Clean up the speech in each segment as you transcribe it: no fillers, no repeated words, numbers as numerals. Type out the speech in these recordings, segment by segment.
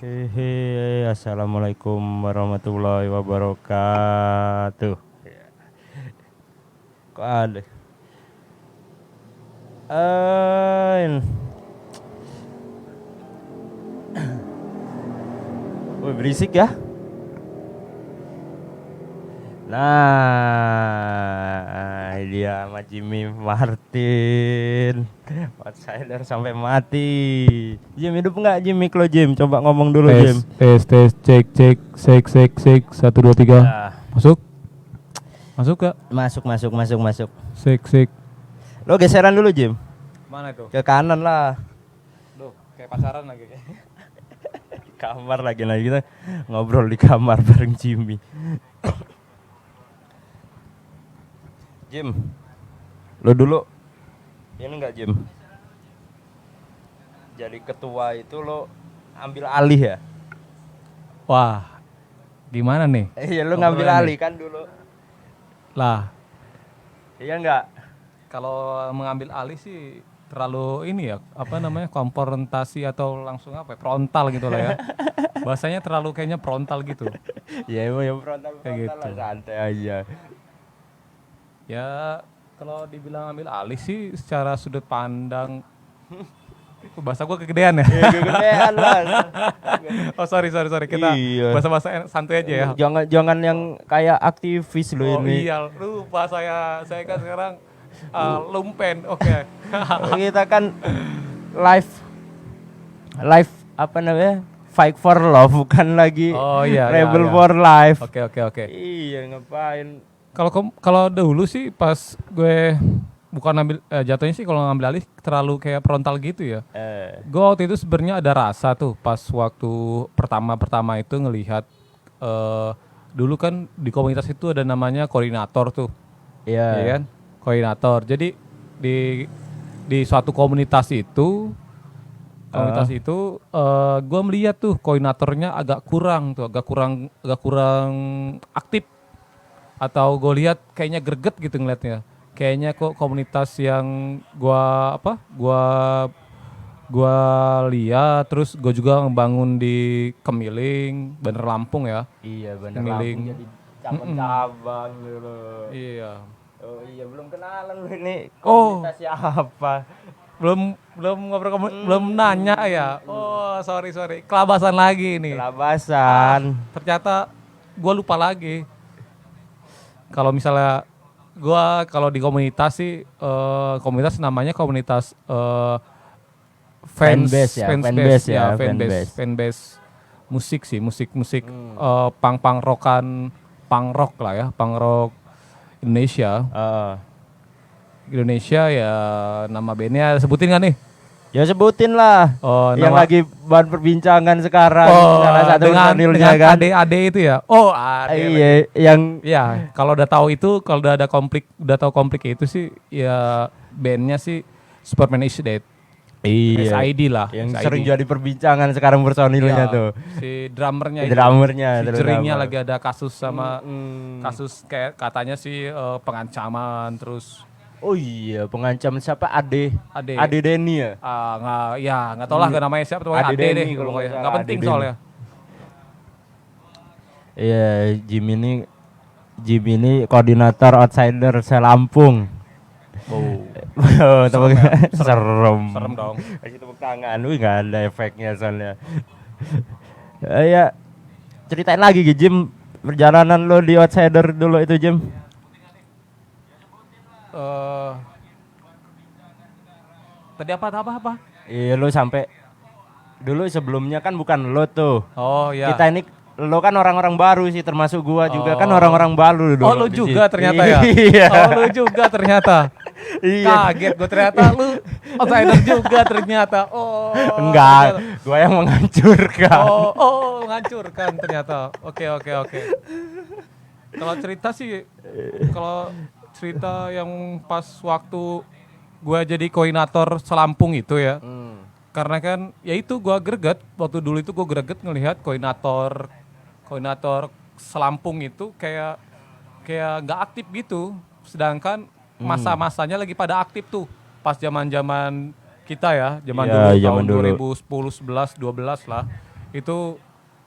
Hehe, assalamualaikum warahmatullahi wabarakatuh. Kok ada? Eh, Wih, berisik ya. Nah, dia sama Jimmy Martin. Outsider sampai mati. Jim hidup nggak Jim? Miklo Jim, coba ngomong dulu Jim. Tes cek 1 2 3 Ah, masuk gak masuk. sek Lo geseran dulu Jim, mana itu ke kanan lah. Duh kayak pasaran lagi Di kamar lagi kita ngobrol di kamar bareng Jimmy. Jim, lo dulu ini enggak Jim? Jadi ketua itu lo ambil alih ya? wah gimana nih Iya, lo ngambil Ngobrolnya alih kan dulu. lah. Iya enggak? Kalau mengambil alih sih terlalu ini ya, apa namanya, konfrontasi atau langsung apa ya, frontal gitu lah ya. Bahasanya terlalu kayaknya frontal gitu. Ya emang yang frontal Kayak lah, gitu. santai aja. Ya kalau dibilang ambil alih sih secara sudut pandang bahasa gue kegedean ya. Ya kegedean lah. Oh sorry kita Iya. bahasa santuy aja ya. Jangan yang kayak aktivis lo Oh ini. iya, lupa saya kan sekarang lumpen. Oke. Kita kan live apa namanya? Fight for love, bukan lagi Oh iya, rebel iya. for life. Oke. Iya, ngapain? Kalau dahulu sih pas gue bukan ambil jatuhnya sih kalau ngambil alih terlalu kayak frontal gitu ya. Gue waktu itu sebenarnya ada rasa tuh pas waktu pertama itu ngelihat dulu kan di komunitas itu ada namanya koordinator tuh. Iya. Ya kan? Koordinator. Jadi di suatu komunitas itu gue melihat tuh koordinatornya agak kurang aktif, atau gue lihat kayaknya greget gitu ngeliatnya. Kayaknya kok komunitas yang gua lihat, terus gue juga ngebangun di Kemiling, Bandar Lampung ya. Iya, bener. Kemiling. Lampung jadi cabang-cabang dulu. Iya. Oh iya, belum kenalan lu ini. Oh. Komunitas siapa? Belum belum nanya ya. Oh, sorry. Kelabasan lagi nih. Kelabasan. Ternyata gue lupa lagi. Kalau misalnya kalau di komunitas sih komunitas namanya komunitas Fanbase ya, fanbase musik sih, musik punk rockan, punk rock lah ya, punk rock Indonesia ya. Nama bandnya sebutin nggak nih? Ya sebutin lah. Oh, yang lagi bahan perbincangan sekarang, salah satu dengan kan. AD itu ya. Oh, AD. Iya, yang ya kalau udah tahu itu, kalau udah tahu konflik itu sih ya, bandnya sih Superman is Dead. iya, SID lah. yang SID. sering jadi perbincangan sekarang personilnya Iya, tuh. si drummernya itu. Drummernya Featuringnya terutama. lagi ada kasus sama kasus kayak katanya sih pengancaman, terus Oh iya, pengancam siapa? Ade Ade Denny ya? nggak tahu lah namanya siapa tuh, Ade Ade Denny deh kalau pokoknya. nggak Nggak salah, penting Ade soalnya. Iya, Jim ini koordinator outsider Selampung. Oh, Serem. serem dong. Kasih tepuk tangan, wih nggak ada efeknya soalnya. Ya, ceritain lagi Jim, perjalanan lo di outsider dulu itu Jim. Tadi apa? Iya, lo sampai dulu sebelumnya kan bukan lo tuh. Oh ya. Kita ini lo kan orang-orang baru sih, termasuk gua juga kan orang-orang baru dulu. Oh lu juga ternyata ya. Iya. Oh lu juga ternyata. Iya. Kaget gue ternyata lu outsider juga ternyata. Oh. Enggak, gua yang menghancurkan. Oh, menghancurkan ternyata. Oke. Kalau cerita yang pas waktu gua jadi koordinator Selampung itu ya. Karena kan ya itu gua greget waktu dulu itu, gua greget ngelihat koordinator Selampung itu kayak nggak aktif gitu, sedangkan masa-masanya lagi pada aktif tuh pas zaman kita ya, zaman Iya, dulu zaman tahun dulu. 2010 11 12 lah. itu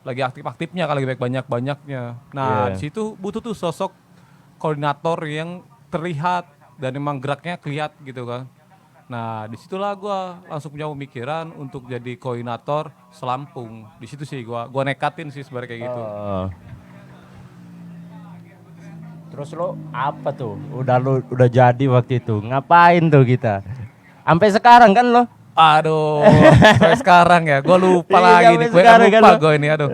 lagi aktif-aktifnya, kalau lagi banyak-banyaknya. Nah, Iya. di situ butuh tuh sosok koordinator yang terlihat dan emang geraknya kelihatan gitu kan. Nah, disitulah gue langsung punya pemikiran untuk jadi koordinator Selampung. Di situ sih gue nekatin sih sebenarnya kayak gitu. Oh. Terus lo apa tuh? Udah jadi waktu itu. Ngapain tuh kita? Sampai sekarang kan lo? Aduh, sampai sekarang ya, gue lupa Iya, lagi sampai nih, gue sekarang kan lupa lo. gue ini, aduh.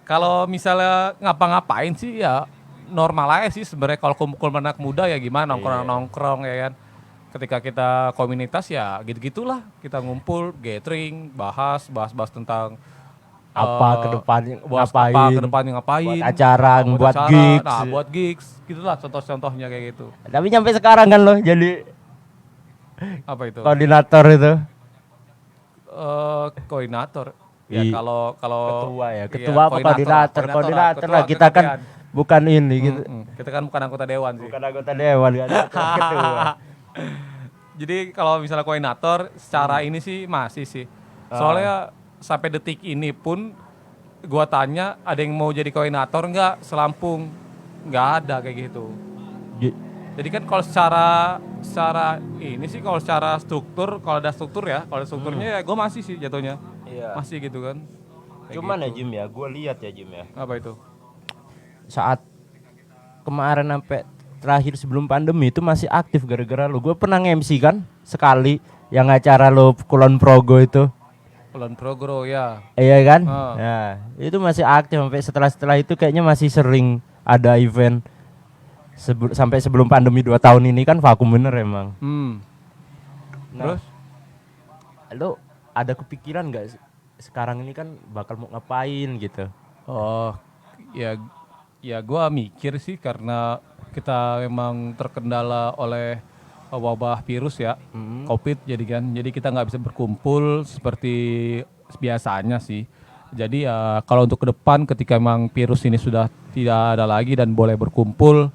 Kalau misalnya ngapa-ngapain sih ya normal aja sih sebenarnya, kalau kumpul anak muda ya gimana, nongkrong-nongkrong ya kan. Ketika kita komunitas ya gitu-gitulah, kita ngumpul, gathering, bahas tentang Apa ke depan ngapain? apa ke depannya ngapain, Buat acara, buat acara, gigs. nah buat gigs, gitulah contoh-contohnya kayak gitu. Tapi sampai sekarang kan lo jadi Apa itu? koordinator itu. Koordinator. Ya Iya. kalau Ketua ya. iya, Ketua apa koordinator? Koordinator lah. Kita kan bukan ini gitu. Kita kan bukan anggota dewan sih. Bukan anggota dewan kan. Ketua. Jadi kalau misalnya koordinator secara ini sih masih sih. Soalnya sampai detik ini pun gua tanya ada yang mau jadi koordinator enggak Selampung? Enggak ada kayak gitu. Jadi kan kalau secara ini sih, kalau secara struktur, kalau ada struktur ya, kalau ada strukturnya ya gue masih sih jatuhnya. Iya. Masih gitu kan. Kayak Cuman gitu. ya Jim ya, gue lihat ya Jim ya. Apa itu? Saat kemarin sampai terakhir sebelum pandemi itu masih aktif gara-gara lu. Gue pernah MC kan sekali yang acara lu Kulon Progo itu. Kulon Progo ya. Iya kan? Oh. Nah, itu masih aktif sampai setelah itu kayaknya masih sering ada event. Sampai sebelum pandemi 2 tahun ini kan vakum bener emang. Terus? Lu ada kepikiran nggak sekarang ini kan bakal mau ngapain gitu? Oh, ya gue mikir sih karena kita memang terkendala oleh wabah virus ya, COVID jadi kan. Jadi kita nggak bisa berkumpul seperti biasanya sih. Jadi ya kalau untuk ke depan ketika memang virus ini sudah tidak ada lagi dan boleh berkumpul,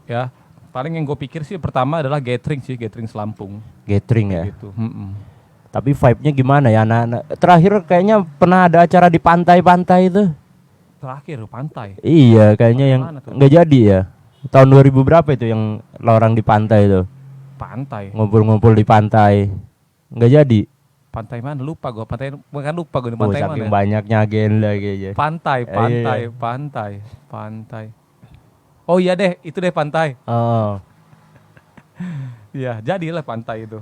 ya paling yang gue pikir sih pertama adalah gathering Selampung. Gathering ya. Gitu. Tapi vibe-nya gimana ya anak-anak? Terakhir kayaknya pernah ada acara di pantai-pantai itu. Terakhir pantai. Iya, kayaknya yang Mana tuh? nggak jadi ya. Tahun 2000 berapa itu yang orang di pantai itu? Pantai. Ngumpul-ngumpul di pantai. Nggak jadi. Pantai mana? Lupa gue. Pantai bukan lupa gue di Oh, pantai saking mana. banyaknya agenda kayaknya. Pantai. Oh iya deh, itu deh pantai. Oh. Iya, jadilah pantai itu.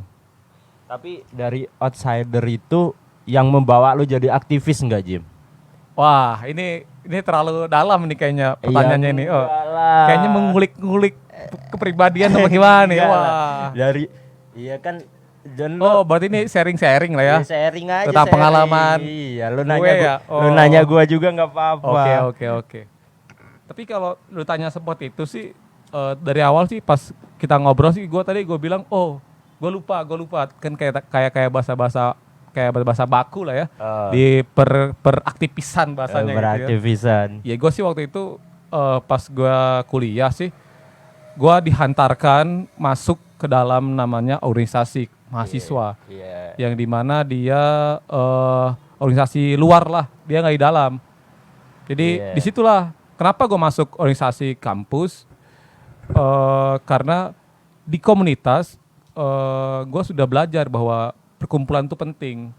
Tapi dari outsider itu yang membawa lu jadi aktivis nggak, Jim? Wah, ini terlalu dalam nih kayaknya pertanyaannya ini. Oh, kayaknya mengulik-ngulik kepribadian apa gimana nih? Enggak lah. Wah. Dari iya kan dan Oh, berarti ini sharing-sharing lah ya. sharing aja. Tentang sharing. pengalaman. Iya, lu Gue nanya ya? lu Oh. nanya gua juga nggak apa-apa. Oke. Tapi kalau lu tanya seperti itu sih dari awal sih pas kita ngobrol sih gue bilang gue lupa kan kayak bahasa baku lah ya. Di peraktivisan bahasanya gitu ya. Beraktivisan. Ya gue sih waktu itu pas gue kuliah sih gue dihantarkan masuk ke dalam namanya organisasi mahasiswa. Iya. Yang dimana dia organisasi luar lah, dia nggak di dalam. Jadi disitulah kenapa gue masuk organisasi kampus, karena di komunitas gue sudah belajar bahwa perkumpulan itu penting,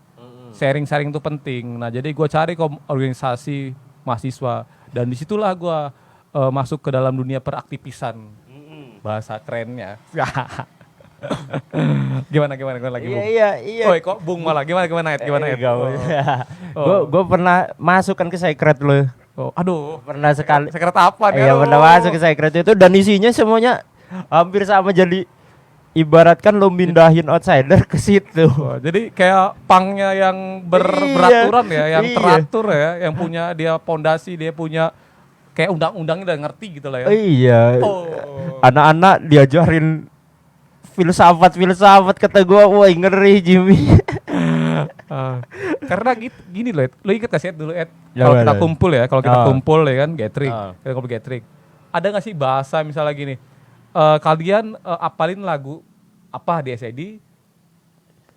sharing-sharing itu penting. Nah jadi gue cari organisasi mahasiswa dan disitulah gue masuk ke dalam dunia peraktivisan, bahasa kerennya. Gimana lagi Bung? Iya. Oi kok Bung malah gimana Ed? Gue pernah masuk kan ke secret lo. Oh, aduh, Pernah sekali. sekret apa nih? Iya, Aduh. pernah masuk ke secret itu dan isinya semuanya hampir sama, jadi ibaratkan lo mindahin outsider ke situ. Wah, jadi kayak pangnya yang beraturan ya, yang teratur ya, yang punya dia pondasi, dia punya kayak undang-undangnya udah ngerti gitu lah ya. Iya. Oh. Anak-anak diajarin filsafat kata gua, woi ngeri Jimmy. Karena gini loh, Ed. Lo inget gak sih Ed, dulu Ed? Ya, Kalau kita bener. kumpul ya, kalau kita kumpul ya kan, gathering, kita kumpul gathering. Ada gak sih bahasa misalnya gini, kalian apalin lagu apa di SID,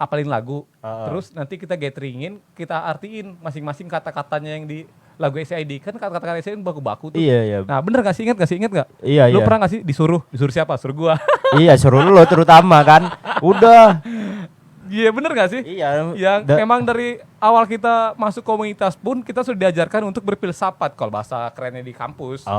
apalin lagu, terus nanti kita gatheringin, kita artiin masing-masing kata-katanya yang di lagu SID. Kan kata-kata SID baku-baku tuh. Iya. Nah bener gak sih, inget gak? Iya, Lu iya. pernah gak sih disuruh siapa? Suruh gua. Iya, suruh lo terutama kan. Udah. Iya bener gak sih? Iya. Yang emang dari awal kita masuk komunitas pun kita sudah diajarkan untuk berfilsafat kalau bahasa kerennya di kampus.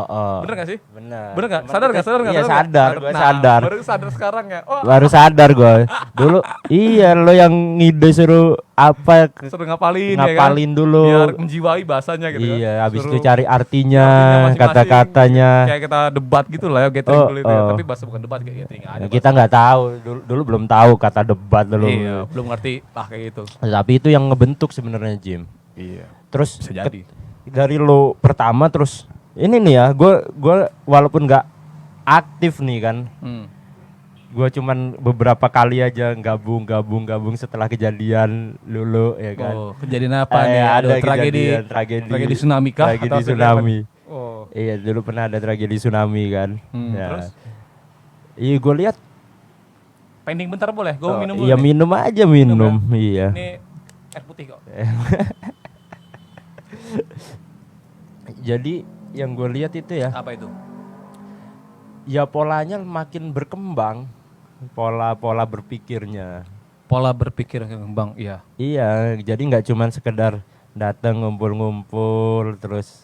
Bener gak sih? Bener. Bener gak? Cuman Sadar gak? Iya, sadar. Gue sadar. Baru sadar sekarang ya. Oh, Baru sadar gue. Dulu iya lo yang ngide suruh apa suruh ngapalin ngapalin ya kan? dulu. Biar menjiwai bahasanya gitu kan. Iya, habis itu Suruh cari artinya, masing-masing, kata-katanya. kayak kita debat gitu lah ya, gathering Oh, dulu itu ya. oh. Tapi bahasa bukan debat, kayak gathering aja. Kita nggak tahu dulu belum tahu kata debat dulu. Iya, belum ngerti lah kayak gitu. Tapi itu yang ngebentuk sebenarnya Jim. Iya. Terus Bisa jadi. dari lo pertama terus ini nih ya, gue walaupun nggak aktif nih kan, gue cuman beberapa kali aja gabung setelah kejadian dulu ya kan. Oh, kejadian apa nih? Ada tragedi tsunami kah? Tragedi Atau tsunami. Oh. Iya, dulu pernah ada tragedi tsunami kan. Ya. Terus? Iya, gue lihat. Pending bentar boleh? Gue minum dulu. Iya, nih. minum aja minum. Iya. Ini air putih kok. Jadi yang gue lihat itu ya, Apa itu? ya polanya makin berkembang, pola berpikirnya. Pola berpikir Bang, iya. Iya, jadi nggak cuman sekedar datang ngumpul-ngumpul terus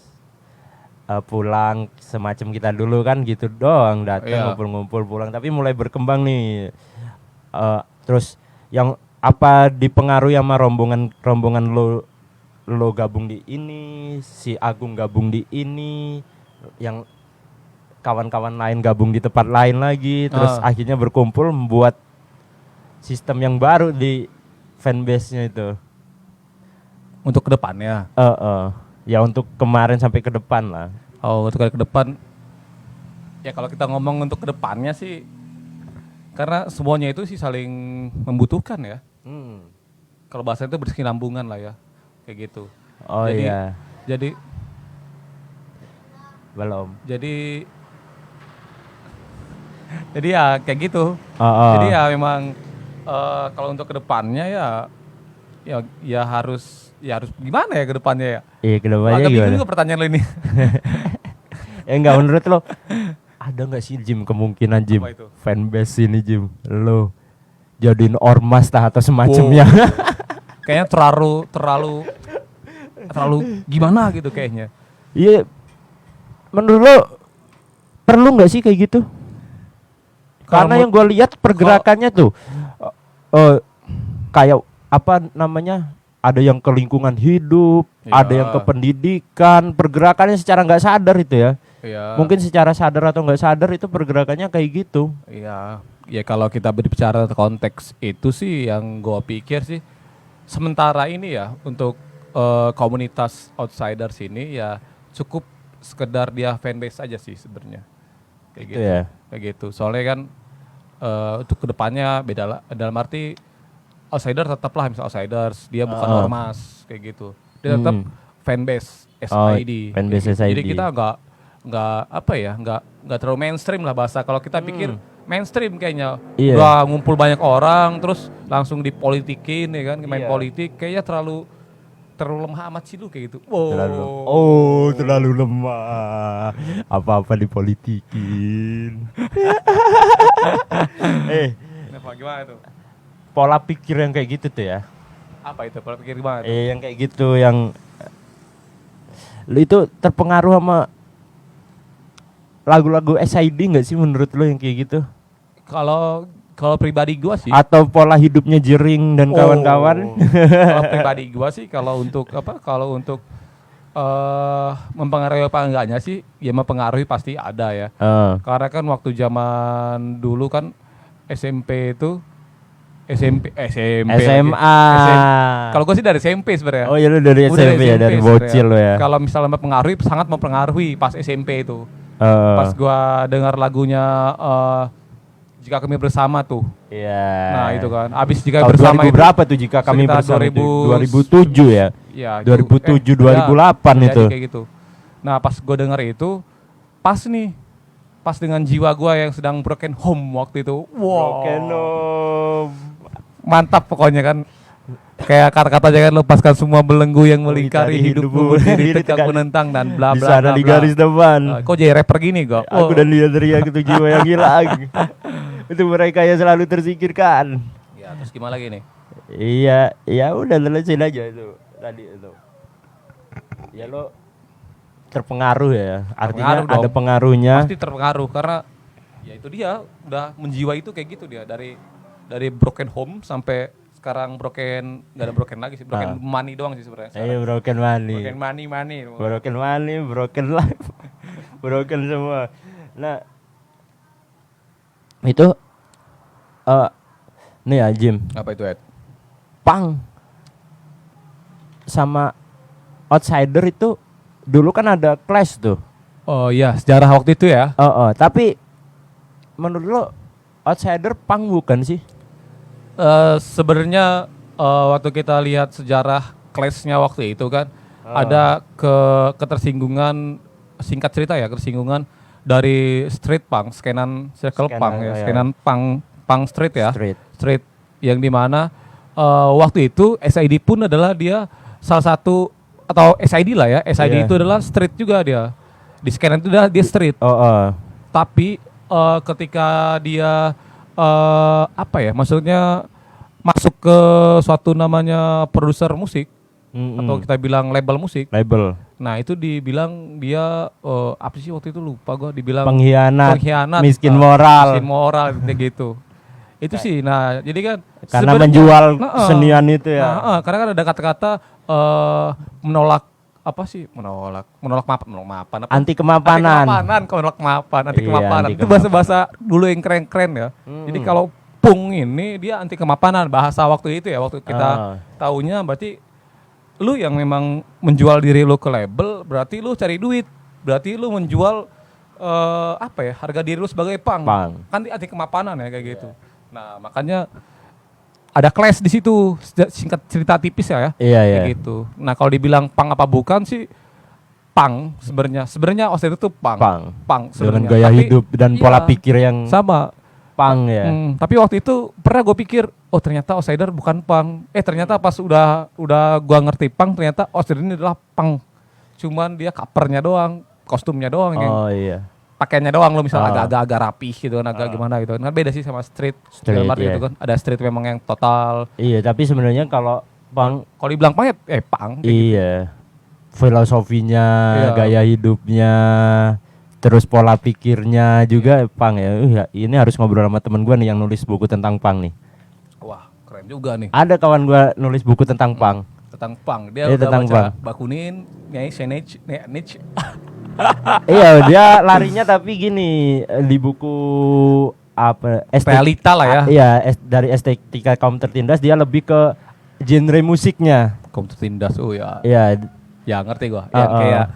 pulang semacam kita dulu kan gitu doang, datang Iya. ngumpul-ngumpul pulang, tapi mulai berkembang nih. Terus yang apa dipengaruhi sama rombongan lo gabung di ini, si Agung gabung di ini, yang kawan-kawan lain gabung di tempat lain lagi, terus akhirnya berkumpul membuat sistem yang baru di fanbase-nya itu. Untuk ke depannya. Ya untuk kemarin sampai ke depan lah. Oh, untuk ke depan. Ya kalau kita ngomong untuk ke depannya sih, karena semuanya itu sih saling membutuhkan ya. Kalau bahasa itu berkesinambungan lah ya, kayak gitu. Oh jadi, iya. Jadi Belum. Jadi ya kayak gitu. Jadi ya memang kalau untuk kedepannya ya harus gimana ya kedepannya ya? Iya, kedepannya Agak bingung gimana? juga pertanyaan lo ini. Enggak, menurut lo ada nggak sih Jim kemungkinan Jim Apa itu? fanbase ini Jim lo jadiin ormas tah atau semacamnya? Kayaknya terlalu gimana gitu kayaknya. Iya, menurut lo perlu nggak sih kayak gitu? Karena yang gue lihat pergerakannya tuh kayak apa namanya, ada yang ke lingkungan hidup, ada yang ke pendidikan, pergerakannya secara nggak sadar itu ya. Iya. Mungkin secara sadar atau nggak sadar itu pergerakannya kayak gitu. Iya. Ya kalau kita berbicara konteks itu sih yang gue pikir sih sementara ini ya untuk komunitas outsiders ini ya cukup sekedar dia fanbase aja sih sebenarnya. Kayak Gitu gitu. ya. Kayak gitu. Soalnya kan untuk kedepannya beda lah, dalam arti outsider tetaplah misal outsiders, dia bukan ormas kayak gitu. Dia tetap fanbase SID. fanbase kayak gitu. Jadi SID. kita nggak terlalu mainstream lah bahasa. Kalau kita pikir mainstream kayaknya Iya. udah ngumpul banyak orang terus langsung dipolitikin ya kan, main Iya. politik kayaknya terlalu lemah amat sih lu kayak gitu. Wow. Terlalu lemah. Apa-apa dipolitikin. Kenapa, gimana tuh? Pola pikir yang kayak gitu tuh ya. Apa itu? Pola pikir gimana tuh? Yang kayak gitu yang lu itu terpengaruh sama lagu-lagu SID nggak sih menurut lu yang kayak gitu? Kalau pribadi gua sih, Atau pola hidupnya Jering dan kawan-kawan? kalau pribadi gua sih kalau untuk mempengaruhi apa enggaknya sih, ya mempengaruhi pasti ada ya. Karena kan waktu zaman dulu kan SMP itu SMP SMA. Kalau gue sih dari SMP sebenarnya. Oh ya lu dari Gua SMP ya, dari bocil lo ya. Kalau misalnya mempengaruhi, sangat mempengaruhi pas SMP itu. Pas gua dengar lagunya Jika Kami Bersama tuh. Iya. Nah itu kan. Abis Jika Tahun Bersama 2000 itu berapa tuh Jika Kami sekitar Bersama? 2000 2007 ya. Ya, 2007 2008 jadi itu. kayak gitu. Nah pas gue denger itu, pas dengan jiwa gue yang sedang broken home waktu itu. Wow. Broken home. mantap pokoknya kan. Kayak kata-katanya kan, lepaskan semua belenggu yang melingkari hidupmu, berdiri tegak menentang dan bla Di bla sana bla. di bla. garis depan. Kok jadi rapper gini kok? Aku dan dia teriak itu jiwa yang hilang. Itu mereka yang selalu tersingkirkan. Ya, terus gimana lagi nih? Iya, ya udah selesai aja itu tadi itu. Ya lo terpengaruh ya. Artinya Terpengaruh ada dong. pengaruhnya. Pasti terpengaruh karena ya itu dia udah menjiwa itu kayak gitu dia dari broken home sampai sekarang nggak ada broken lagi sih, broken money doang sih sebenarnya. Iya, broken money. Broken money. Broken money, broken life. Broken semua. Nah, itu nih ya Jim, Apa itu, Ed? punk sama outsider itu dulu kan ada clash tuh. Oh iya, sejarah waktu itu ya. Tapi menurut lo outsider punk bukan sih? Sebenarnya waktu kita lihat sejarah clash-nya waktu itu kan ada ketersinggungan, singkat cerita ya, ketersinggungan dari street punk, skenan circle punk ya, skenan punk street ya. Street yang dimana waktu itu SID pun adalah dia salah satu, atau SID lah ya, SID itu adalah street juga dia. Di skenan itu dia street. Tapi ketika dia apa ya, maksudnya masuk ke suatu namanya produser musik atau kita bilang label musik. Nah itu dibilang dia apa sih waktu itu, lupa gue, dibilang pengkhianat, miskin moral kayak gitu. Itu sih. Nah jadi kan karena menjual kesenian itu ya. Karena kan ada kata-kata menolak apa sih, menolak mapan, anti kemapanan. Anti kemapanan. Itu bahasa dulu yang keren-keren ya. Jadi kalau punk ini dia anti kemapanan, bahasa waktu itu ya, waktu kita tahunya berarti lu yang memang menjual diri lu ke label, berarti lu cari duit, berarti lu menjual apa ya, harga diri lu sebagai punk. Kan anti kemapanan ya kayak gitu. Nah makanya ada clash di situ, singkat cerita tipis ya. Kayak gitu. Nah kalau dibilang punk apa bukan sih, punk sebenarnya outsider itu punk dengan gaya hidup dan pola pikir yang sama. Punk ya. Tapi waktu itu pernah gue pikir, oh ternyata outsider bukan punk. Ternyata pas udah gue ngerti punk, ternyata outsider ini adalah punk. Cuman dia covernya doang, kostumnya doang yang pakaiannya doang, lo misalnya agak rapih gitu kan, agak gimana gitu kan. Beda sih sama street gitu kan. Ada street memang yang total. Iya, tapi sebenarnya kalau punk, kalau dibilang punk ya punk. Iya. Gitu. Filosofinya, gaya hidupnya, terus pola pikirnya juga punk ya. Ini harus ngobrol sama temen gue nih yang nulis buku tentang punk nih. Wah keren juga nih. Ada kawan gue nulis buku tentang punk. Tentang punk. Dia udah tentang baca Bakunin, Nyai Senech, Nietzsche. Iya, dia larinya tapi gini, di buku apa, Realita lah ya. Iya, dari estetika kaum tertindas dia lebih ke genre musiknya. Kaum tertindas, ya. Iya. Ya ngerti gua. Yang kayak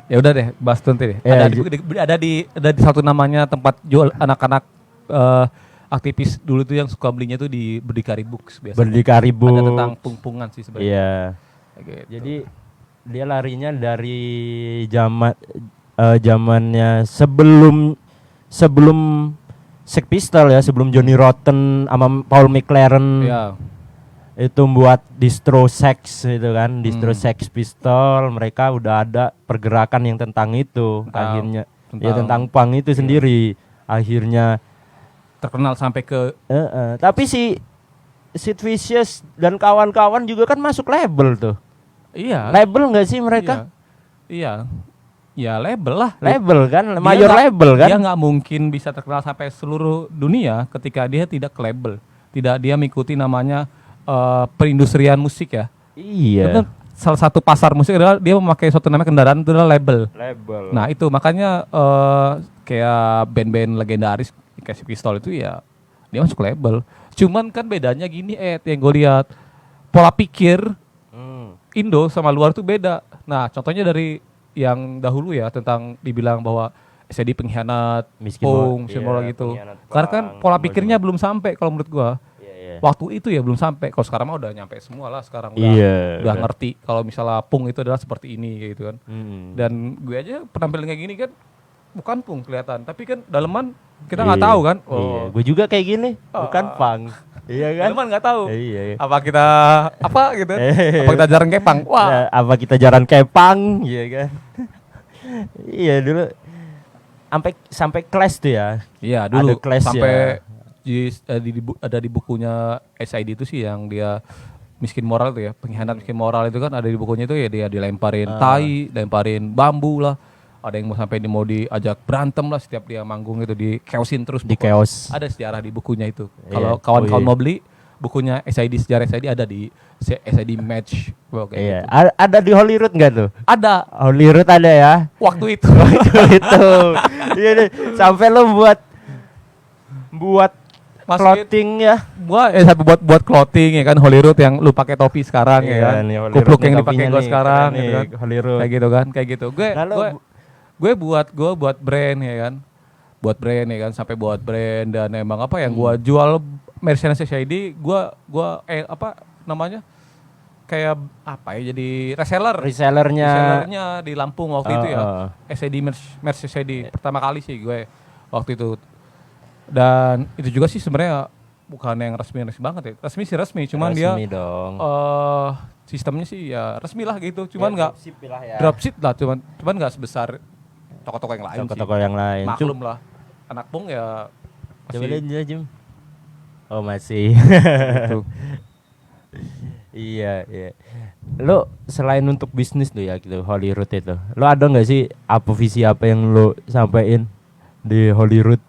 ya udah deh, bahas nanti deh. Ada di satu namanya tempat jual anak-anak aktivis dulu tuh yang suka belinya tuh di Berdikari Books biasanya. Berdikari Books. Ada tentang pung-pungan sih sebenarnya. Iya. Gitu. Jadi dia larinya dari zamannya sebelum Sex Pistols ya, sebelum Johnny Rotten sama Paul McLaren. Iya. Itu buat distro sex itu kan, distro Sex Pistols, mereka udah ada pergerakan yang tentang itu. Akhirnya tentang punk itu sendiri. Akhirnya terkenal sampai ke tapi si Sid Vicious dan kawan-kawan juga kan masuk label tuh. Iya. Label nggak sih mereka? Iya. Ya label lah. Label kan, mayor label kan. Dia nggak mungkin bisa terkenal sampai seluruh dunia ketika dia tidak ke label. Tidak dia mengikuti namanya perindustrian musik ya. Iya. Kan salah satu pasar musik adalah dia memakai suatu namanya kendaraan, itu adalah label. Nah itu makanya kayak band-band legendaris kayak Sex Pistols itu ya dia masuk label. Cuman kan bedanya gini yang gue lihat, pola pikir Indo sama luar tuh beda. Nah contohnya dari yang dahulu ya, tentang dibilang bahwa SID pengkhianat, miskin moral gitu. Karena kan pola pikirnya belum sampai kalau menurut gua. Waktu itu ya belum sampai. Kalau sekarang mah udah nyampe semua lah. Sekarang udah ngerti kalau misalnya punk itu adalah seperti ini gitu kan. Dan gue aja penampilan kayak gini kan bukan punk kelihatan, tapi kan daleman kita nggak tahu kan. Gue juga kayak gini, bukan punk. Iya kan? Cuman nggak tahu. Iya. Apa kita gitu? Apa kita jarang kepang? Wah. Ya, apa kita jarang kepang, iya kan? Iya dulu sampai kelas tuh ya. Iya dulu Ada kelas sampai ya. ada di bukunya SID itu sih yang dia miskin moral tuh ya, pengkhianat miskin moral itu kan ada di bukunya itu ya, dia dilemparin tai, lemparin bambu lah. Ada yang mau diajak berantem lah setiap dia manggung itu, di chaosin terus Di pokoknya. chaos. Ada sejarah di bukunya itu. Iya. Kalau Oh, kawan-kawan iya. mau beli bukunya SID, sejarah SID ada di SID Match. Kayak Iya. gitu. Ada di Holyrood enggak tuh? Ada Holyrood ada ya. waktu itu. Itu. Iya deh. Sampai lo buat Masukin clothing ya. sampai buat clothing ya kan, Holyrood yang lu pakai topi sekarang ya kan. nih, Holyrood Kupluk nih yang dipakai topinya gua nih, sekarang keren gitu nih, kan. Holyrood. Kayak gitu kan, kayak gitu. Gue buat brand ya kan. Buat brand ya kan, sampai buat brand, dan emang apa yang gua jual merchandise SID, gua apa namanya? Kayak apa ya, jadi resellernya Resellernya. di Lampung waktu itu ya. SID merch SID pertama kali sih gue waktu itu. Dan itu juga sih sebenarnya bukan yang resmi banget ya. Resmi sih resmi, cuman dia Resmi dong. sistemnya sih ya resmi lah gitu. Cuman nggak ya. dropship lah, cuman nggak sebesar toko-toko yang lain sih. Toko-toko yang lain. Maklum lah. Anak pung ya Coba masih lihat Jim. Oh masih. gitu. Iya, iya. Lo selain untuk bisnis tuh ya gitu, Holyrood itu. Lo ada nggak sih visi apa yang lo sampaikan di Holyrood?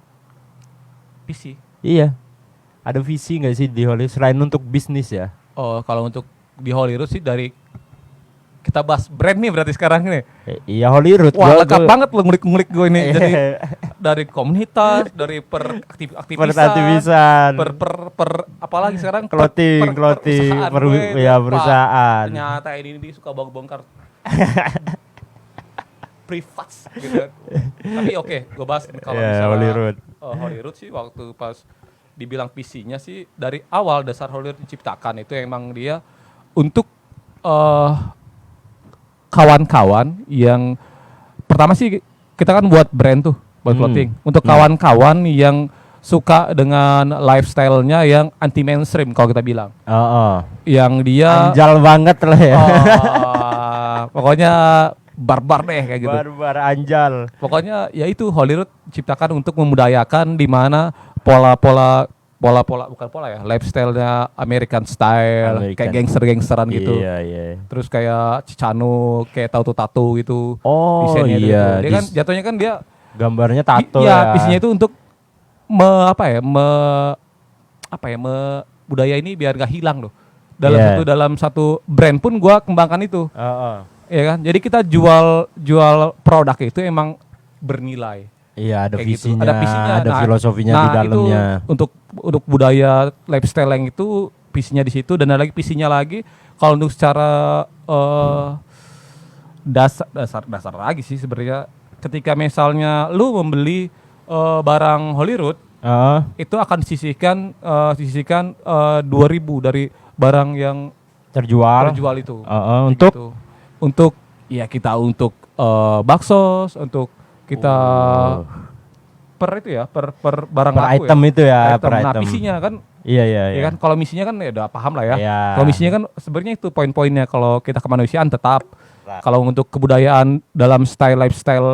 PC. Iya. Ada visi nggak sih di Holyrood selain untuk bisnis ya? Oh, kalau untuk di Holyrood sih, dari kita bahas brand nih berarti sekarang nih. Iya Holyrood. Wah, lengkap banget lo ngulik-ngulik gue ini. Jadi dari komunitas, dari Aktivisan. per apalagi sekarang Clothing, perusahaan. Ternyata ini suka bongkar privat gitu kan. Tapi oke, gue bahas kalau misalnya Holyrood. Holyrood sih waktu pas dibilang PC-nya sih, dari awal dasar Holyrood diciptakan itu emang dia untuk kawan-kawan yang pertama sih, kita kan buat brand tuh, buat clothing. Untuk kawan-kawan yang suka dengan lifestyle-nya yang anti mainstream kalau kita bilang. Yang dia Anjal banget lah ya. Pokoknya barbar deh kayak gitu. Barbar anjal. Pokoknya ya itu Holyrood ciptakan untuk memudayakan di mana pola bukan pola ya, lifestyle-nya American style, kayak gangster-gangsteran gitu. Iya. Terus kayak Cicano, kayak tato gitu. Oh desainnya iya. itu. Dia kan jatuhnya kan dia Gambarnya tato ya. ya. Visinya itu untuk budaya ini biar nggak hilang loh. Dalam satu brand pun gua kembangkan itu. Ya kan? Jadi kita jual produk itu emang bernilai. Iya, ada Kayak gitu. visinya, Ada visinya, ada filosofinya di dalamnya. Itu untuk budaya lifestyle yang itu visinya di situ, dan ada lagi visinya lagi kalau untuk secara dasar lagi sih sebenarnya, ketika misalnya lu membeli barang Holyrood, itu akan disisihkan 2.000 dari barang yang terjual itu. Untuk gitu. Untuk ya kita untuk bakso, untuk kita per barang per laku item ya. itu ya, Item. per Nah, item. visinya kan Iya. ya kan, kalau misinya kan ya udah paham lah ya. Iya. Kalau misinya kan sebenarnya itu poin-poinnya, kalau kita kemanusiaan tetap. Kalau untuk kebudayaan dalam lifestyle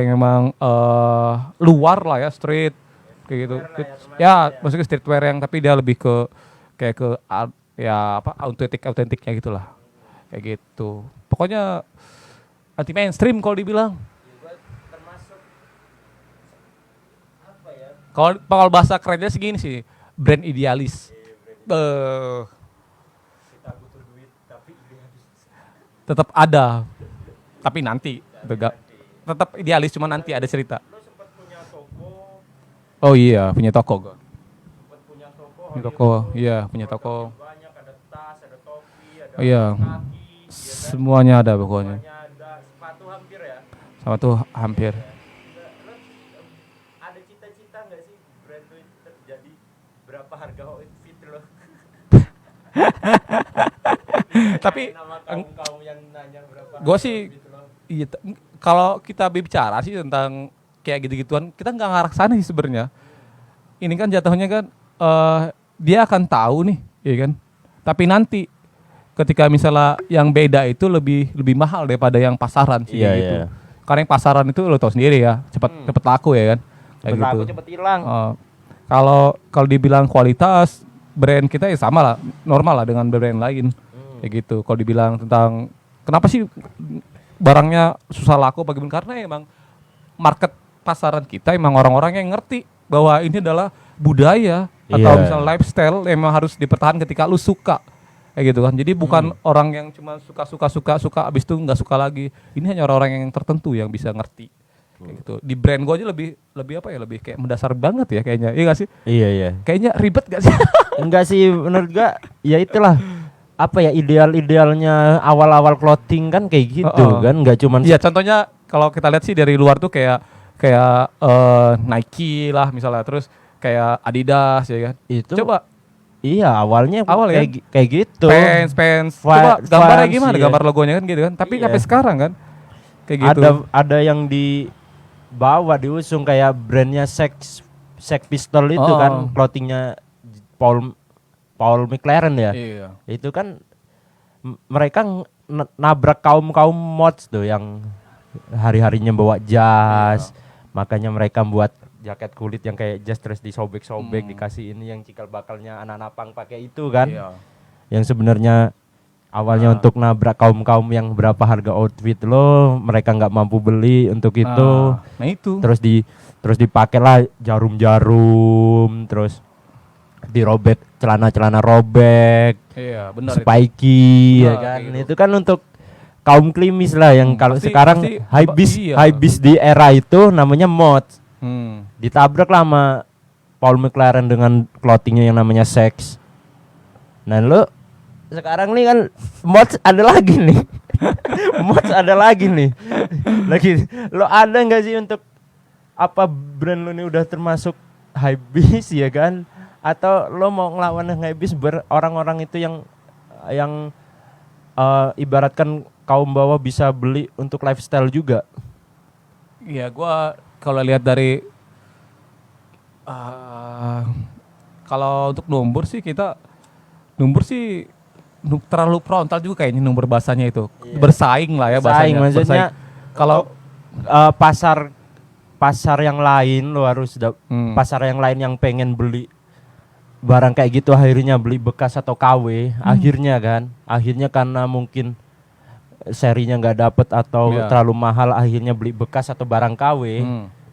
yang emang luar lah ya, street kayak gitu. Ya, maksudnya streetwear yang tapi dia lebih ke kayak ke autentiknya gitulah. Kayak gitu. Pokoknya anti mainstream kalau dibilang. Kalau bahasa kerennya segini sih, brand idealis. Tetap ada, tapi nanti. Tetap idealis, cuma nanti ada cerita. Oh iya, punya toko gua. Punya toko, iya punya toko. Banyak, ada tas, ada topi, ada Iya, kaki, semuanya ada pokoknya. ada sepatu hampir ya. Sama tuh hampir. Ada cita-cita nggak sih brand lo itu terjadi berapa harga outfit lo? Tapi Nama kaum yang nanya berapa? gue sih, iya, kalau kita bicara sih tentang kayak gitu-gituan, kita nggak ngarah sana sih sebenarnya. ini kan jatuhnya kan dia akan tahu nih, ya kan. Tapi nanti ketika misalnya yang beda itu lebih mahal daripada yang pasaran sih Iya, gitu. iya. Karena yang pasaran itu lo tau sendiri ya, cepet laku ya kan. Kayak Cepet gitu. laku, cepet hilang. Kalau dibilang kualitas brand kita ya sama lah, normal lah dengan brand lain. Kayak gitu. Kalau dibilang tentang kenapa sih barangnya susah laku bagaimana, karena emang market pasaran kita emang orang-orang yang ngerti bahwa ini adalah budaya atau Iya. misalnya lifestyle yang emang harus dipertahankan ketika lu suka. Kayak gitu kan. Jadi bukan orang yang cuma suka abis itu nggak suka lagi. Ini hanya orang-orang yang tertentu yang bisa ngerti. Kayak gitu. Di brand gue aja lebih apa ya, lebih kayak mendasar banget ya kayaknya. Iya gak sih? Iya, iya. Kayaknya ribet gak sih? Enggak sih, menurut gua ya itulah apa ya, idealnya awal-awal clothing kan kayak gitu kan, nggak cuman Iya, contohnya kalau kita lihat sih dari luar tuh kayak Nike lah misalnya, terus kayak Adidas ya kan. itu. Coba Iya, awalnya Awal ya? kayak gitu. Pants. Coba gambarnya Vans, gimana? iya. Gambar logonya kan gitu kan. Tapi Iya. sampai sekarang kan kayak gitu. Ada yang diusung kayak brandnya Sex Pistol itu Oh. kan, clothingnya Paul McLaren ya. Iya. Itu kan mereka nabrak kaum mods tuh yang hari-harinya bawa jas. Makanya mereka buat jaket kulit yang kayak jas terus disobek-sobek, dikasih ini yang cikal bakalnya anak-anak pang pakai itu kan. Iya. Yang sebenarnya awalnya untuk nabrak kaum yang berapa harga outfit lo, mereka nggak mampu beli untuk itu. Nah itu. Terus dipakailah jarum-jarum, terus dirobek celana robek, Iya, benar itu. spiky ya Nah, kan. kayak gitu. Itu kan untuk kaum klimis lah yang kalau Pasti- sekarang pasti iya. high beast di era itu namanya mod. Hmm. Ditabrak lah sama Paul McLaren dengan clothingnya yang namanya Sex. Nah lo sekarang nih kan mods ada lagi nih. Mods ada lagi nih. Lagi lo ada nggak sih untuk apa brand lo nih udah termasuk high beast ya kan? Atau lo mau ngelawan yang high beast orang-orang itu yang ibaratkan kaum bawah bisa beli untuk lifestyle juga? Iya, gua kalau lihat dari kalau untuk nomor sih terlalu frontal juga kayaknya nomor bahasanya itu. Iya. Bersaing lah ya Saing, bahasanya. maksudnya Kalau pasar yang lain lo harus pasar yang lain yang pengen beli barang kayak gitu akhirnya beli bekas atau KW, akhirnya karena mungkin serinya nggak dapet atau Iya. terlalu mahal akhirnya beli bekas atau barang KW.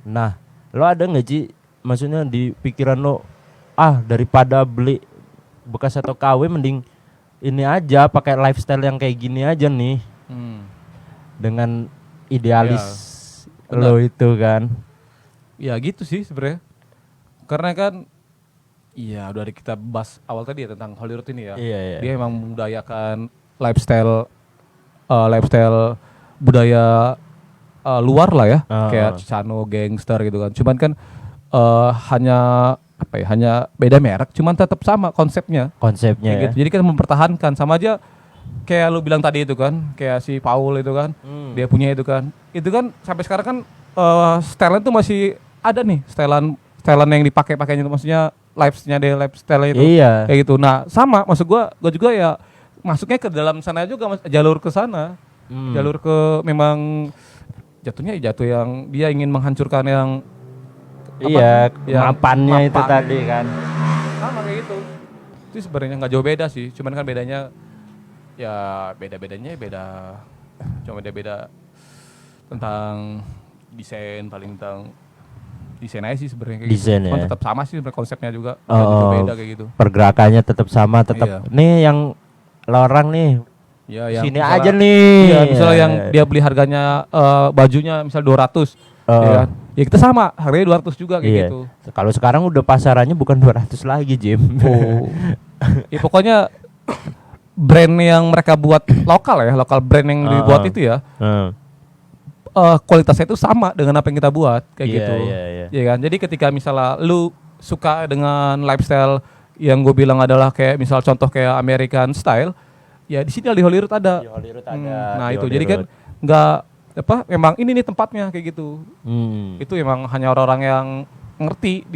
Nah, lo ada nggak sih maksudnya di pikiran lo, daripada beli bekas atau KW mending ini aja pakai lifestyle yang kayak gini aja nih, dengan idealis lo itu kan? ya gitu sih sebenarnya. Karena kan iya udah kita bahas awal tadi ya tentang Hollywood ini ya. Iya, iya. Dia emang membudayakan lifestyle budaya luar lah ya, kayak Chicano, gangster gitu kan. Cuman kan hanya beda merek, cuman tetap sama konsepnya. Konsepnya Kayak ya. gitu. Jadi kan mempertahankan sama aja kayak lu bilang tadi itu kan, kayak si Paul itu kan, dia punya itu kan. Itu kan sampai sekarang kan style-nya tuh masih ada nih, stylean yang dipakai-pakainya itu, maksudnya lifestyle itu. Iya. Kayak gitu. Nah, sama maksud gua juga ya masuknya ke dalam sana juga, jalur ke sana. Jalur ke memang jatuh yang dia ingin menghancurkan yang Iya, yang mapannya itu mapan. tadi kan. Sama kayak gitu. Itu sebenarnya nggak jauh beda sih, cuman kan bedanya ya cuma beda tentang desain, paling tentang desain aja sih sebenarnya kayak Desain gitu. Cuman ya. tetap sama sih sebenarnya konsepnya juga. Nggak jauh beda kayak gitu. Pergerakannya tetap sama, tetap. Iya. Nih yang lorang nih, Ya, yang sini misalnya- aja nih. Iya, misalnya yang dia beli harganya bajunya misal 200, ya kan? Ya kita sama, harganya 200 juga kayak Iya. gitu. Kalau sekarang udah pasarannya bukan 200 lagi, Jim. Oh. Ya pokoknya brand yang mereka buat lokal brand yang dibuat itu ya, kualitasnya itu sama dengan apa yang kita buat kayak Iya, gitu. iya. Ya kan? Jadi ketika misalnya lu suka dengan lifestyle yang gue bilang adalah kayak misal contoh kayak American style, ya di sini di Hollywood ada. Di Hollywood ada. Nah di itu jadi kan Hollywood. nggak memang ini nih tempatnya kayak gitu. Itu emang hanya orang-orang yang ngerti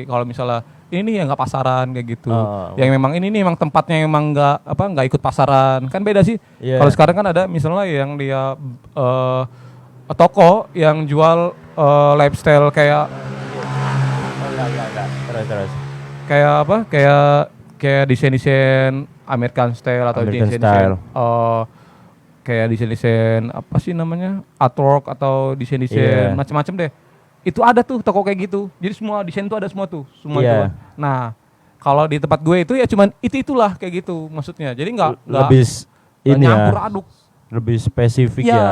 kalau misalnya ini ya nggak pasaran kayak gitu. Oh. Yang memang ini nih memang tempatnya memang nggak ikut pasaran. Kan beda sih. Iya. Kalau sekarang kan ada misalnya yang dia toko yang jual lifestyle kayak Terus. kayak apa? Kayak desain-desain American style atau American desain-desain style. kayak desain-desain apa sih namanya? Artwork atau desain-desain Iya. macam-macam deh. Itu ada tuh toko kayak gitu. Jadi semua desain tuh ada semua tuh, semua Iya. itu. Nah, kalau di tempat gue itu ya cuman itulah kayak gitu maksudnya. Jadi nggak Lebih ini ya, nyampur aduk. lebih spesifik Iya. ya,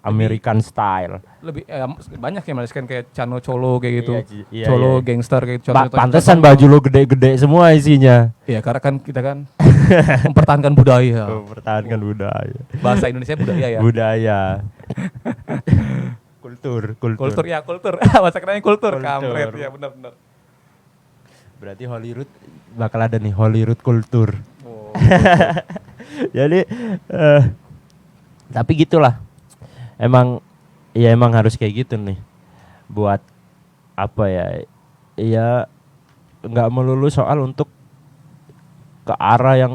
American style. Lebih banyak yang menuliskan kayak Chano Cholo kayak gitu. Iya, Cholo iya. gangster kayak contoh-contoh. Pantesan baju lo gede-gede semua isinya. Iya, karena kan kita kan mempertahankan budaya. Mempertahankan budaya. Bahasa Indonesia budaya ya. Budaya. Kultur. Kultur. Bahasa kerennya kultur. Kultur. Kampret ya, benar-benar. Berarti Holyrood bakal ada nih Holyrood kultur. Oh. Jadi tapi gitulah. Emang harus kayak gitu nih. Buat apa ya? Ya nggak melulu soal untuk ke arah yang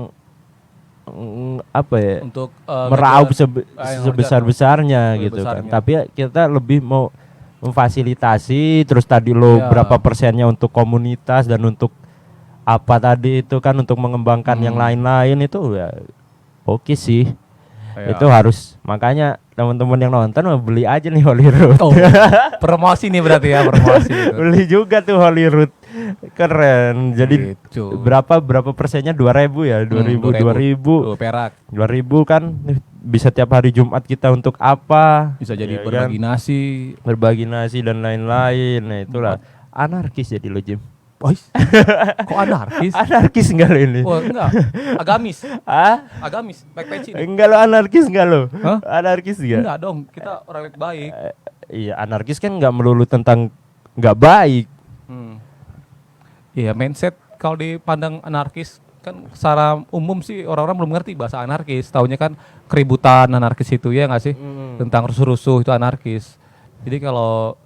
apa ya? Untuk meraup yang sebesar-besarnya gitu kan. besarnya. Tapi kita lebih mau memfasilitasi, terus tadi lo Ya. berapa persennya untuk komunitas dan untuk apa tadi itu kan untuk mengembangkan yang lain-lain itu ya oke sih. Ya. Itu harus, makanya teman-teman yang nonton beli aja nih Holyrood. Oh, promosi nih berarti ya, promosi gitu. Beli juga tuh Holyrood. Keren. Jadi Gitu. berapa persennya 2.000 ya? 2.000. Tuh, perak. 2.000 kan bisa tiap hari Jumat kita untuk apa? Bisa jadi Ya berbagi kan? nasi. Berbagi nasi dan lain-lain. Nah, itulah anarkis jadi lo, Jim. Kok anarkis? Anarkis enggak lo ini? Wah, enggak. Agamis. Ah? Agamis, backpatch ini. Enggak lo anarkis enggak lo? Hah? Anarkis enggak? Enggak dong, kita orang baik. Iya, anarkis kan enggak melulu tentang enggak baik. Iya, mindset kalau dipandang anarkis kan secara umum sih orang-orang belum ngerti bahasa anarkis. Taunya kan keributan anarkis itu ya nggak sih? Tentang rusuh-rusuh itu anarkis. Jadi kalau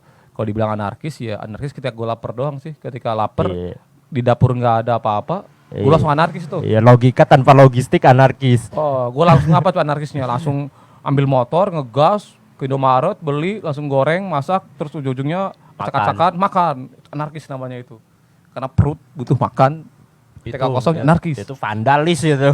dibilang anarkis ya anarkis ketika gue lapar doang sih. Ketika lapar Iya. di dapur nggak ada apa-apa, gue Iya. langsung anarkis tuh. Iya, logika tanpa logistik anarkis. Oh, gue langsung apa tuh anarkisnya? Langsung ambil motor, ngegas ke Indomaret, beli, langsung goreng, masak, terus ujung-ujungnya acak-acakan, makan. Anarkis namanya itu. Karena perut butuh makan. Ketika kosong ya, anarkis. Itu vandalis itu.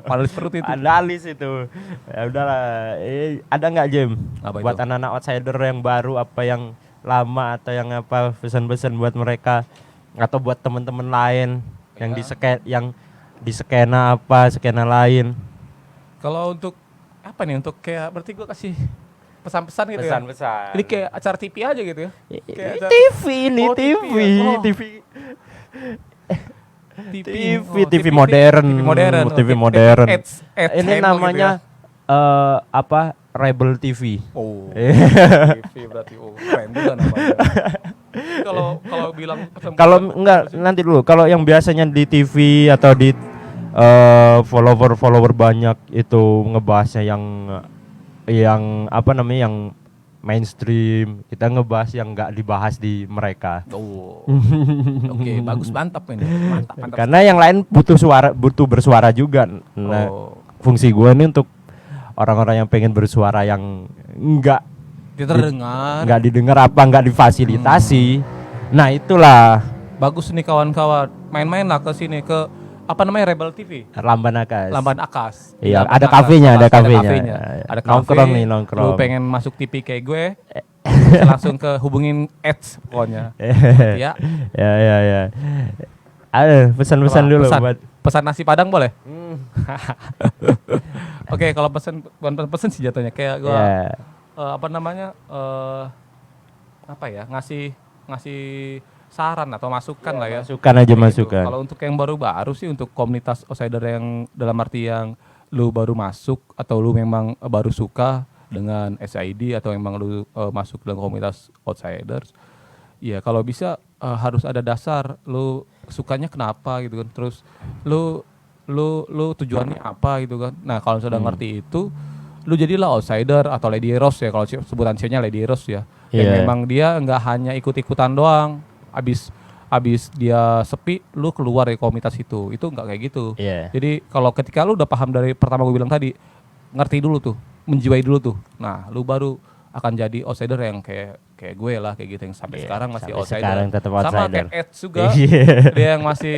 Paling perut itu. Vandalis itu. Ya udahlah. Ada nggak Jim? Apa Buat itu? anak-anak outsider yang baru, apa yang lama atau yang apa pesan-pesan buat mereka atau buat teman-teman lain yang di skena apa, skena lain. Kalau untuk apa nih? Untuk kayak berarti gue kasih pesan-pesan gitu ya. Pesan-pesan. Ini kayak acara TV aja gitu ya. Kayak acara- TV ini, Oh, TV, ya. Oh. TV. TV Oh, modern. TV modern. TV Oh, modern. ads Ini channel namanya apa? Rebel TV. gitu ya. Oh. TV berarti keren juga namanya. Kalau bilang pesan- Kalau enggak nanti dulu. Kalau yang biasanya di TV atau di follower banyak itu ngebahasnya yang apa namanya yang mainstream, kita ngebahas yang enggak dibahas di mereka. Oh. Oke, bagus, mantap ini. Mantap. Karena yang lain butuh bersuara juga. Nah, Oh. fungsi gue ini untuk orang-orang yang pengen bersuara yang enggak Terdengar. didengar apa enggak difasilitasi. Nah, itulah Bagus nih kawan-kawan. Main-main lah ke sini ke apa namanya Rebel TV. Lamban Akas. Lamban Akas. Iya, Lamban ada Akas. kafenya, ada Akas, kafenya. Ada Nongkrong kafe. nih, nongkrong. Lu pengen masuk TV kayak gue, bisa langsung ke hubungin ads pokoknya. Ya. Ya. Ada pesan-pesan Apa? dulu Pesan. buat Pesan nasi Padang boleh? Oke, kalau bukan pesan sih jatuhnya kayak gue ya. apa namanya apa ya ngasih saran atau masukan lah ya. Masukan aja, Kayak gitu. masukan. Kalau untuk yang baru-baru sih untuk komunitas outsider yang dalam arti yang lu baru masuk atau lu memang baru suka dengan SID atau memang lu masuk dalam komunitas outsiders, ya kalau bisa harus ada dasar lu sukanya kenapa gitu kan. Terus lu tujuannya apa gitu kan. Nah, kalau sudah ngerti itu, lu jadilah outsider atau lady heroes ya, kalau sebutan C-nya lady heroes ya. yang Iya. memang dia nggak hanya ikut-ikutan doang. Abis dia sepi, lu keluar dari komunitas itu nggak kayak gitu. Iya. Jadi kalau ketika lu udah paham dari pertama gue bilang tadi, ngerti dulu tuh, menjiwai dulu tuh. Nah, lu baru akan jadi outsider yang kayak gue lah kayak gitu, yang sampai Iya, sekarang masih sampai outsider. sekarang tetap Sama outsider. kayak Ed juga, Iya. dia yang masih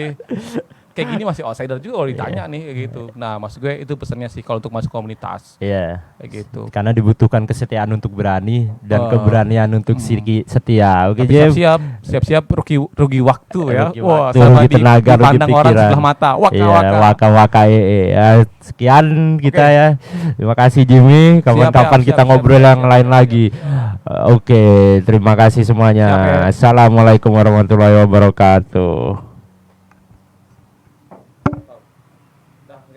kayak gini masih outsider juga kalau ditanya nih kayak gitu. Nah, maksud gue itu pesannya sih kalau untuk masuk komunitas Iya. kayak gitu. Karena dibutuhkan kesetiaan untuk berani dan Oh. keberanian untuk setia. Oke, Tapi Jem. siap-siap rugi waktu ya. Rugi Wah, waktu, sama rugi tenaga, rugi dipandang orang pikiran. sebelah mata. Iya, Waka-waka. waka ya. Sekian kita Oke. ya. Terima kasih Jimmy. Kapan-kapan Siap, kita siap, ngobrol siap, yang siap. lain lagi. Oke, terima kasih semuanya. Siap, ya. Assalamualaikum warahmatullahi wabarakatuh.